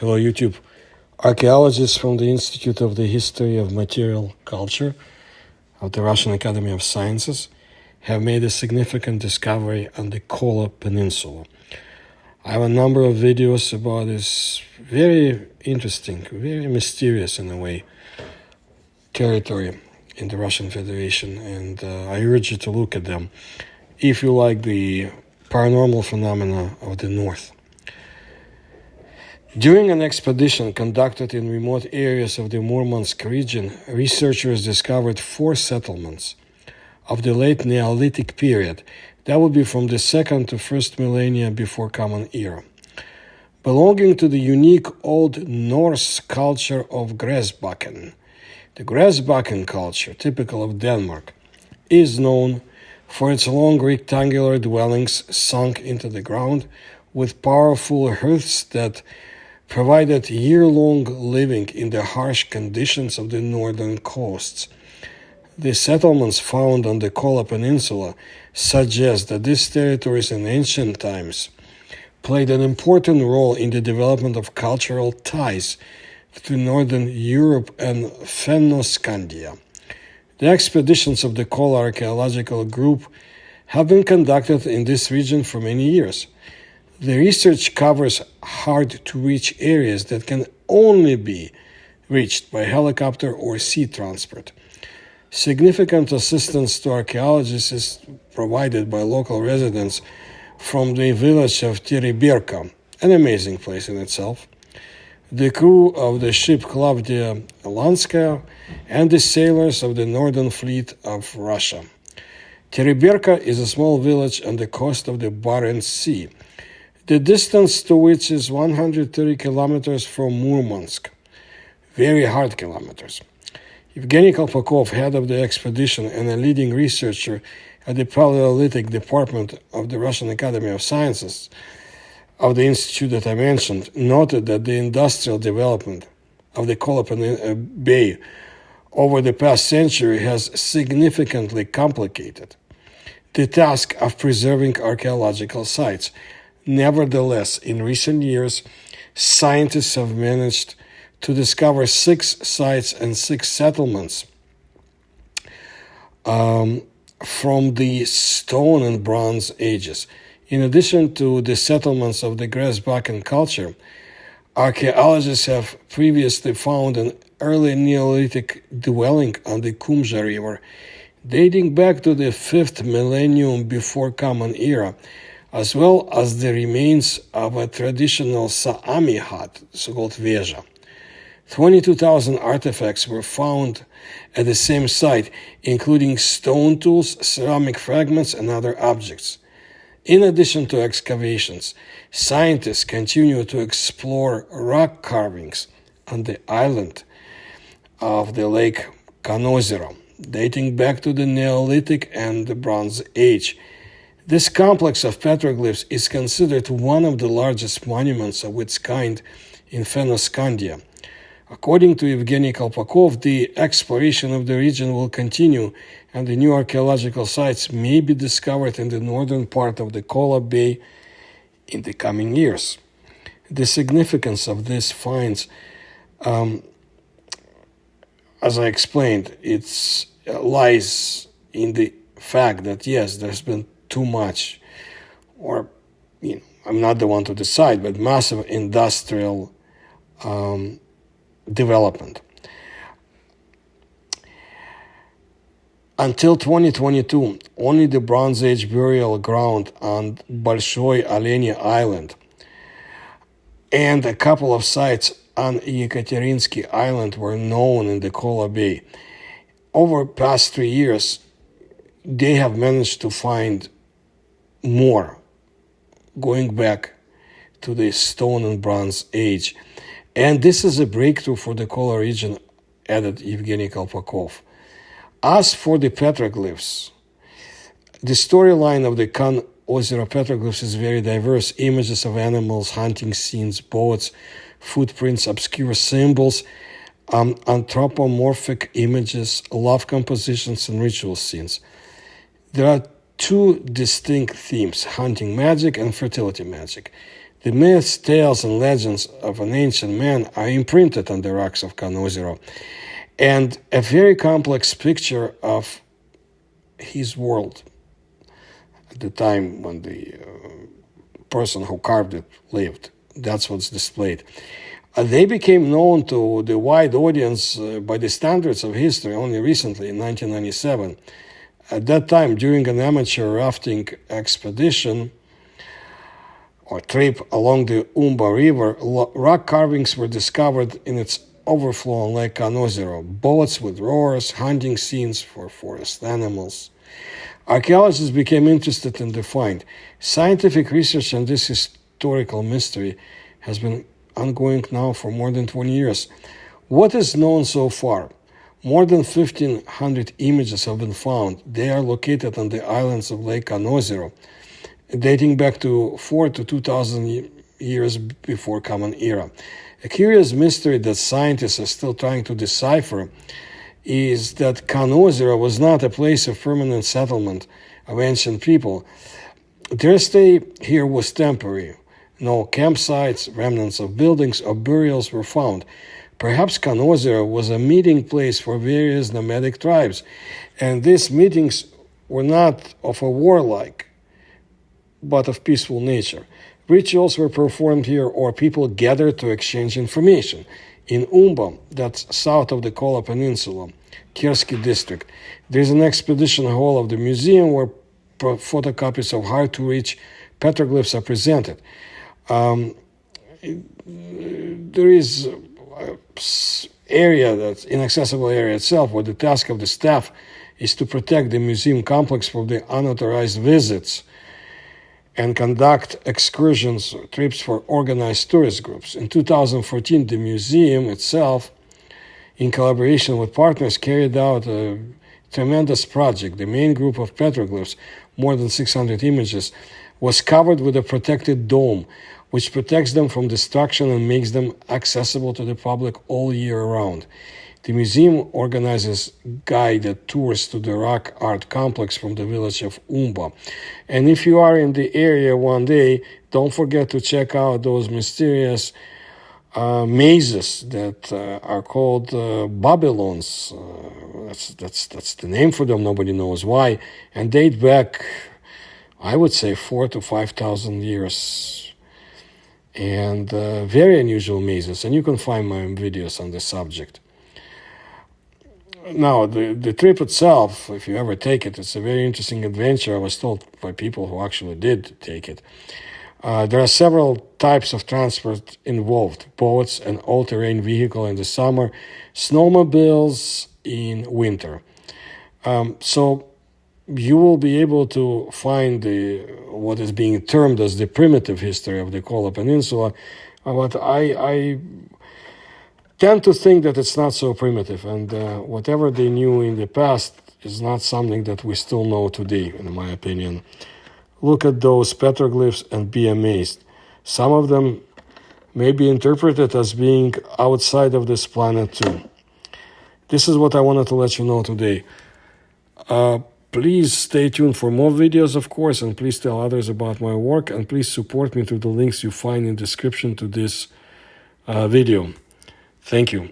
Hello, YouTube. Archaeologists from the Institute of the History of Material Culture of the Russian Academy of Sciences have made a significant discovery on the Kola Peninsula. I have a number of videos about this very interesting, very mysterious in a way, territory in the Russian Federation, and I urge you to look at them if you like the paranormal phenomena of the North. During an expedition conducted in remote areas of the Murmansk region, researchers discovered 4 settlements of the Late Neolithic period, that would be from the 2nd to 1st millennia before Common Era, belonging to the unique Old Norse culture of Gräsbacken. The Gräsbacken culture, typical of Denmark, is known for its long rectangular dwellings sunk into the ground with powerful hearths that provided year-long living in the harsh conditions of the northern coasts. The settlements found on the Kola Peninsula suggest that these territories in ancient times played an important role in the development of cultural ties to northern Europe and Fennoscandia. The expeditions of the Kola Archaeological Group have been conducted in this region for many years. The research covers hard-to-reach areas that can only be reached by helicopter or sea transport. Significant assistance to archaeologists is provided by local residents from the village of Tereberka, an amazing place in itself, the crew of the ship Klavdia Lanskaya, and the sailors of the Northern Fleet of Russia. Tereberka is a small village on the coast of the Barents Sea, the distance to which is 130 kilometers from Murmansk. Very hard kilometers. Evgeny Kolpakov, head of the expedition and a leading researcher at the Paleolithic Department of the Russian Academy of Sciences of the institute that I mentioned, noted that the industrial development of the Kola Bay over the past century has significantly complicated the task of preserving archaeological sites. Nevertheless, in recent years, scientists have managed to discover 6 sites and 6 settlements from the Stone and Bronze Ages. In addition to the settlements of the Gräsbacken culture, archaeologists have previously found an early Neolithic dwelling on the Kumja River, dating back to the 5th millennium before Common Era, as well as the remains of a traditional Saami hut, so-called veja. 22,000 artifacts were found at the same site, including stone tools, ceramic fragments, and other objects. In addition to excavations, scientists continue to explore rock carvings on the island of the Lake Kanozero, dating back to the Neolithic and the Bronze Age. This complex of petroglyphs is considered one of the largest monuments of its kind in Fennoscandia. According to Evgeny Kolpakov, the exploration of the region will continue, and the new archaeological sites may be discovered in the northern part of the Kola Bay in the coming years. The significance of these finds, as I explained, it lies in the fact that, yes, there's been too much, or I'm not the one to decide, but massive industrial development. Until 2022, only the Bronze Age burial ground on Bolshoi Olenia Island and a couple of sites on Yekaterinsky Island were known in the Kola Bay. Over the past 3 years, they have managed to find more, going back to the Stone and Bronze Age. And this is a breakthrough for the Kola region, added Evgeny Kolpakov. As for the petroglyphs, the storyline of the Kan Ozero petroglyphs is very diverse. Images of animals, hunting scenes, boats, footprints, obscure symbols, anthropomorphic images, love compositions, and ritual scenes. There are 2 distinct themes, hunting magic and fertility magic. The myths, tales, and legends of an ancient man are imprinted on the rocks of Kanozero, and a very complex picture of his world at the time when the person who carved it lived. That's what's displayed. They became known to the wide audience by the standards of history only recently, in 1997. At that time, during an amateur rafting expedition or trip along the Umba River, rock carvings were discovered in its overflow on Lake Kanozero, boats with rowers, hunting scenes for forest animals. Archaeologists became interested in the find. Scientific research on this historical mystery has been ongoing now for more than 20 years. What is known so far? More than 1,500 images have been found. They are located on the islands of Lake Kanozero, dating back to 4,000 to 2,000 years before Common Era. A curious mystery that scientists are still trying to decipher is that Kanozero was not a place of permanent settlement of ancient people. Their stay here was temporary. No campsites, remnants of buildings, or burials were found. Perhaps Kanozero was a meeting place for various nomadic tribes, and these meetings were not of a warlike, but of peaceful nature. Rituals were performed here, or people gathered to exchange information. In Umba, that's south of the Kola Peninsula, Kiersky district, there's an expedition hall of the museum where photocopies of hard-to-reach petroglyphs are presented. There is an area, that's inaccessible area itself, where the task of the staff is to protect the museum complex from the unauthorized visits and conduct excursions or trips for organized tourist groups. In 2014, the museum itself, in collaboration with partners, carried out a tremendous project. The main group of petroglyphs, more than 600 images, was covered with a protected dome, which protects them from destruction and makes them accessible to the public all year round. The museum organizes guided tours to the rock art complex from the village of Umba. And if you are in the area one day, don't forget to check out those mysterious mazes that are called Babylons. That's the name for them. Nobody knows why, and date back, I would say, 4,000 to 5,000 years. And very unusual mazes, and you can find my videos on the subject. Now, the trip itself, if you ever take it, it's a very interesting adventure. I was told by people who actually did take it. There are several types of transport involved: boats, an all-terrain vehicle in the summer, snowmobiles in winter. So you will be able to find what is being termed as the primitive history of the Kola Peninsula. But I tend to think that it's not so primitive, and whatever they knew in the past is not something that we still know today, in my opinion. Look at those petroglyphs and be amazed. Some of them may be interpreted as being outside of this planet too. This is what I wanted to let you know today. Please stay tuned for more videos, of course, and please tell others about my work, and please support me through the links you find in the description to this video. Thank you.